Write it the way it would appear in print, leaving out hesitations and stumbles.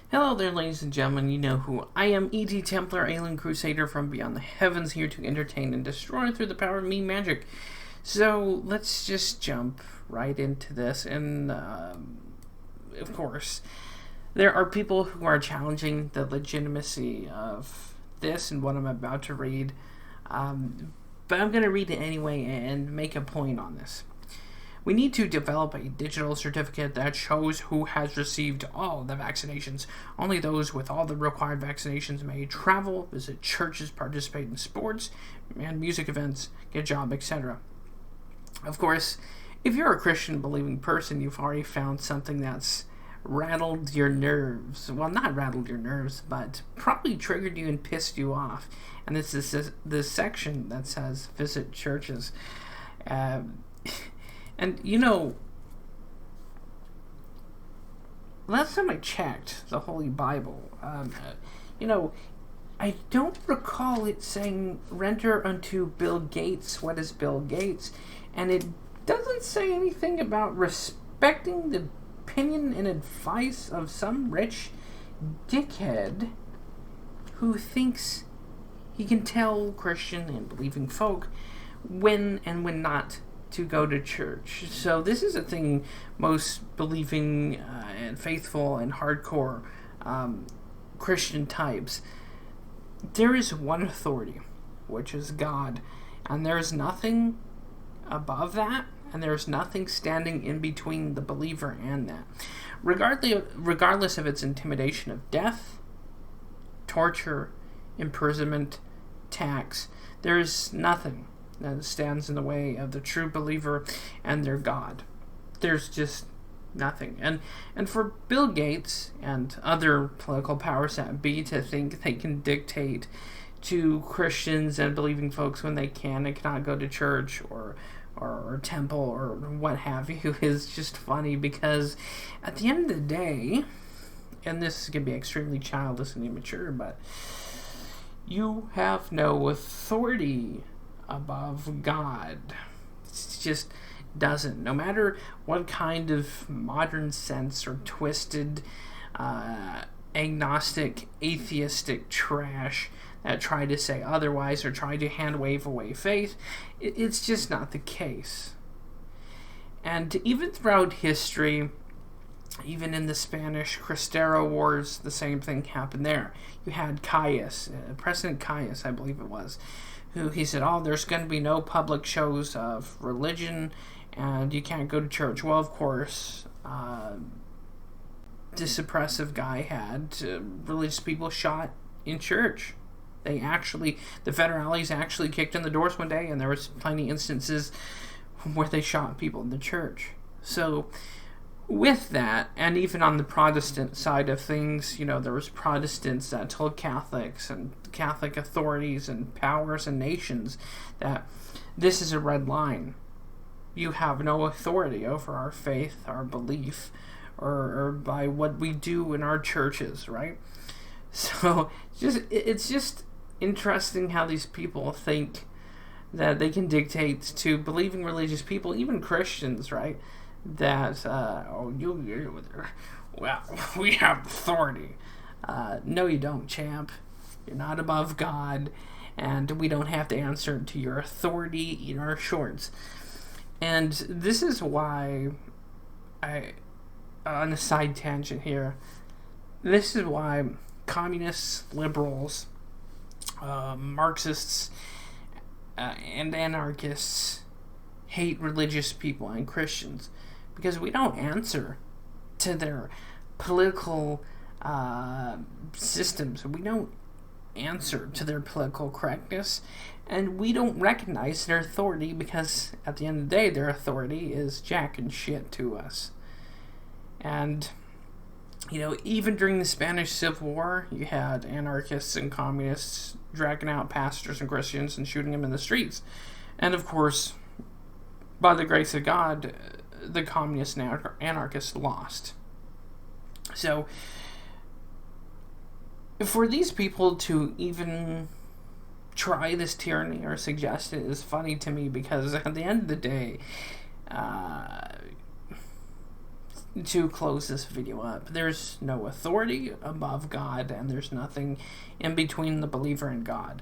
Hello there, ladies and gentlemen. You know who I am, E.T. Templar, Alien Crusader from beyond the heavens, here to entertain and destroy through the power of me magic. So let's just jump right into this. And of course, there are people who are challenging the legitimacy of this and what I'm about to read. But I'm going to read it anyway and make a point on this. We need to develop a digital certificate that shows who has received all the vaccinations. Only those with all the required vaccinations may travel, visit churches, participate in sports and music events, get a job, etc. Of course, if you're a Christian believing person, you've already found something that's rattled your nerves. Well, not rattled your nerves, but probably triggered you and pissed you off. And it's this section that says visit churches. And, you know, last time I checked the Holy Bible, I don't recall it saying, render unto Bill Gates what is Bill Gates, and it doesn't say anything about respecting the opinion and advice of some rich dickhead who thinks he can tell Christian and believing folk when and when not to go to church. So this is a thing most believing and faithful and hardcore Christian types. There is one authority, which is God, and there's nothing above that, and there's nothing standing in between the believer and that. Regardless of its intimidation of death, torture, imprisonment, tax, there's nothing that stands in the way of the true believer and their God. There's just nothing. And for Bill Gates and other political powers that be to think they can dictate to Christians and believing folks when they can and cannot go to church or temple or what have you is just funny, because at the end of the day, and this is going to be extremely childish and immature, but you have no authority above God. It just doesn't. No matter what kind of modern sense or twisted, agnostic, atheistic trash that try to say otherwise or try to hand wave away faith, it's just not the case. And even throughout history, even in the Spanish Cristero Wars, the same thing happened there. You had President Kaiser, I believe it was, who he said, there's going to be no public shows of religion and you can't go to church. Well, of course, this oppressive guy had religious people shot in church. The federales actually kicked in the doors one day, and there was plenty instances where they shot people in the church. So with that, and even on the Protestant side of things, there was Protestants that told Catholics and Catholic authorities and powers and nations that this is a red line. You have no authority over our faith, our belief, or by what we do in our churches, right? So it's just interesting how these people think that they can dictate to believing religious people, even Christians, right? That we have authority. No, you don't, champ. You're not above God, and we don't have to answer to your authority in our shorts. And this is why on a side tangent here, this is why communists, liberals, Marxists, and anarchists hate religious people and Christians, because we don't answer to their political systems. We don't answer to their political correctness, and we don't recognize their authority, because at the end of the day, their authority is jack and shit to us. And even during the Spanish Civil War, you had anarchists and communists dragging out pastors and Christians and shooting them in the streets. And of course, by the grace of God, the communists and anarchists lost. So, for these people to even try this tyranny or suggest it is funny to me, because at the end of the day, to close this video up. There's no authority above God, and there's nothing in between the believer and God.